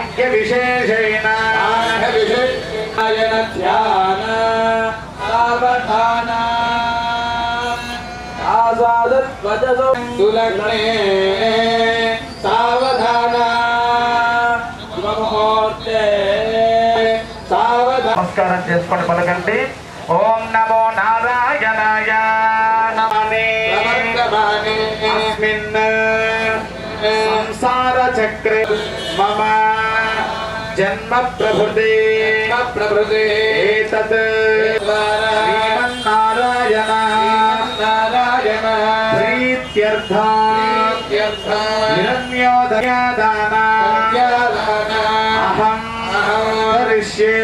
साङ्ख्य विशेषेण ध्यान सावधान आजादत्वजसो सुलग्ने सावधान शुभमुहूर्ते सावधान नमस्कारं చేసుకొని పలకండి ఓం నమో నారాయణాయ నమః अस्मिन् संसार चक्रे मम जन्म प्रभृते एतत् श्रीमन्नारायण प्रीत्यर्था हिरण्योदयदान अहं करिष्ये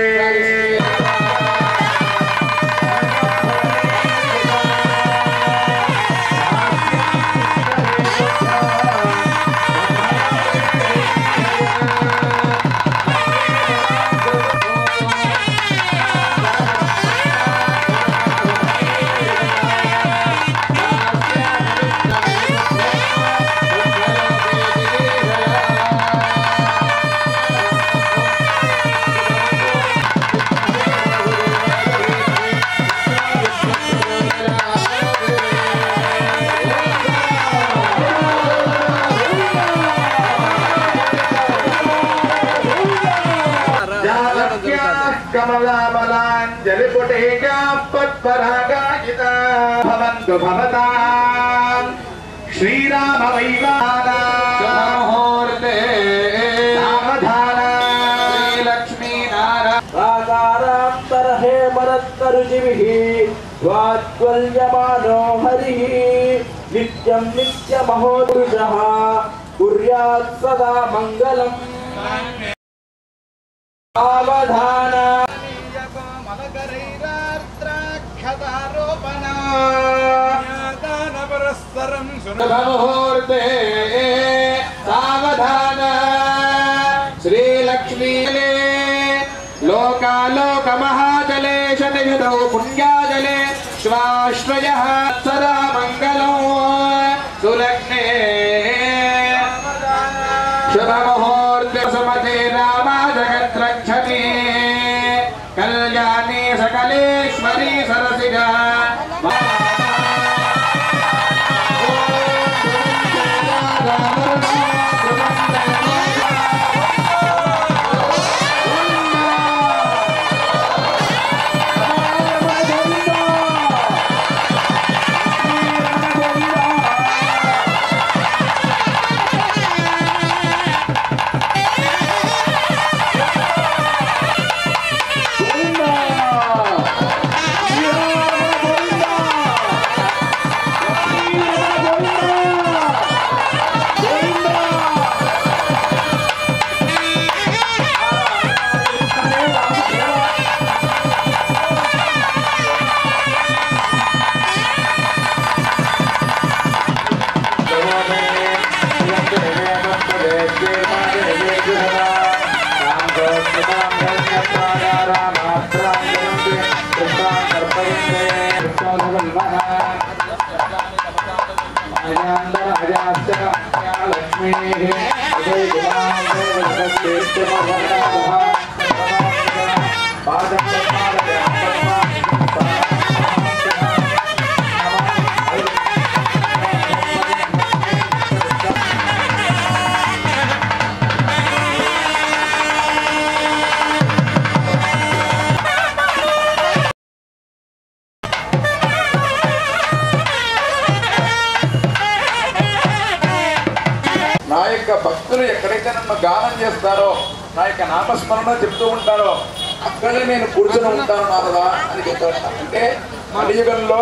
कमलामलाञ्जलिपुटेजा पद्परागायिता भवन्तु भवतां श्रीराम वैवाहामुहूर्ते सावधान श्रीलक्ष्मी नारायणान्तर्हे मरत्करुचिभिः वात्वल्यमानो हरिः नित्यं नित्यमहोपुरुषः कुर्यात् सदा मङ्गलम् सावधान मुहूर्ते सावधान श्रीलक्ष्मी लोकालोक महाजले शतयुधौ पुण्याजले श्वाश्रयः सदा मङ्गलो सुलग्ने शुभमुहूर्ते सुमते रामा जगद्रक्षते कल्याणी सकलेश्वरी सरसिजा భక్తులు ఎక్కడైతే నన్ను గానం చేస్తారో నా యొక్క నామస్మరణ చెప్తూ ఉంటారో అక్కడే నేను కూర్చొని ఉంటాను నారదా అని చెప్తాడు. అంటే కలియుగంలో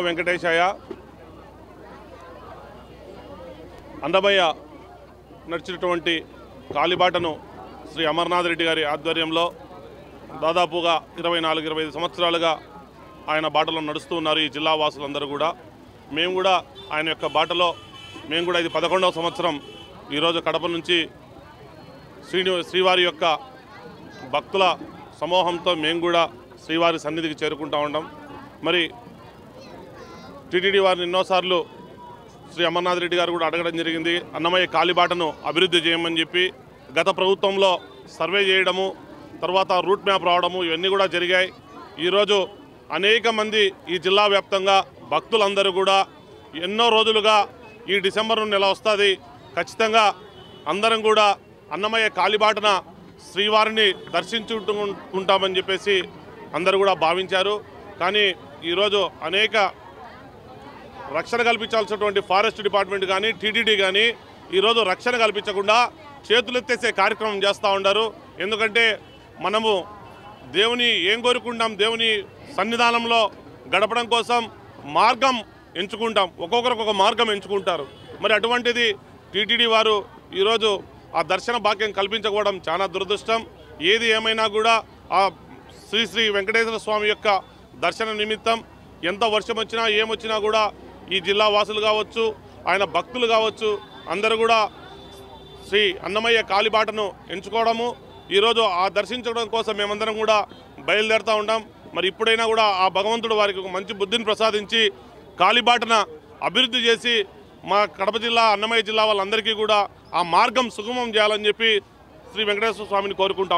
వెంకటేశయ్య అన్నమయ్య నడిచినటువంటి కాలిబాటను శ్రీ అమర్నాథ్ రెడ్డి గారి ఆధ్వర్యంలో దాదాపుగా 24-25 సంవత్సరాలుగా ఆయన బాటలో నడుస్తూ ఉన్నారు ఈ జిల్లా వాసులందరూ కూడా. మేము కూడా ఆయన యొక్క బాటలో మేము కూడా ఇది 11వ సంవత్సరం. ఈరోజు కడప నుంచి శ్రీవారి యొక్క భక్తుల సమూహంతో మేము కూడా శ్రీవారి సన్నిధికి చేరుకుంటూ ఉంటాం. మరి టీటీడీ వారిని ఎన్నోసార్లు శ్రీ అమర్నాథ్ రెడ్డి గారు కూడా అడగడం జరిగింది, అన్నమయ్య కాలిబాటను అభివృద్ధి చేయమని చెప్పి. గత ప్రభుత్వంలో సర్వే చేయడము, తర్వాత రూట్ మ్యాప్ రావడము, ఇవన్నీ కూడా జరిగాయి. ఈరోజు అనేక మంది ఈ జిల్లా వ్యాప్తంగా భక్తులందరూ కూడా ఎన్నో రోజులుగా ఈ డిసెంబర్ నెల వస్తుంది, ఖచ్చితంగా అందరం కూడా అన్నమయ్య కాలిబాటన శ్రీవారిని దర్శించుకుంటామని చెప్పేసి అందరూ కూడా భావించారు. కానీ ఈరోజు అనేక రక్షణ కల్పించాల్సినటువంటి ఫారెస్ట్ డిపార్ట్మెంట్ కానీ టీటీడీ కానీ ఈరోజు రక్షణ కల్పించకుండా చేతులెత్తేసే కార్యక్రమం చేస్తూ ఉన్నారు. ఎందుకంటే మనము దేవుని ఏం కోరుకుంటాం, దేవుని సన్నిధానంలో గడపడం కోసం మార్గం ఎంచుకుంటాం, ఒక్కొక్కరికి ఒక మార్గం ఎంచుకుంటారు. మరి అటువంటిది టీటీడీ వారు ఈరోజు ఆ దర్శన భాగ్యం కల్పించకపోవడం చాలా దురదృష్టం. ఏది ఏమైనా కూడా ఆ శ్రీ వెంకటేశ్వర స్వామి యొక్క దర్శన నిమిత్తం ఎంత వర్షం వచ్చినా ఏమొచ్చినా కూడా ఈ జిల్లా వాసులు కావచ్చు, ఆయన భక్తులు కావచ్చు, అందరూ కూడా శ్రీ అన్నమయ్య కాలిబాటను ఎంచుకోవడము, ఈరోజు ఆ దర్శించడం కోసం మేమందరం కూడా బయలుదేరుతూ ఉంటాం. మరి ఇప్పుడైనా కూడా ఆ భగవంతుడు వారికి ఒక మంచి బుద్ధిని ప్రసాదించి కాలిబాటన అభివృద్ధి చేసి మా కడప జిల్లా అన్నమయ్య జిల్లా వాళ్ళందరికీ కూడా ఆ మార్గం సుగమం చేయాలని చెప్పి శ్రీ వెంకటేశ్వర స్వామిని కోరుకుంటాం.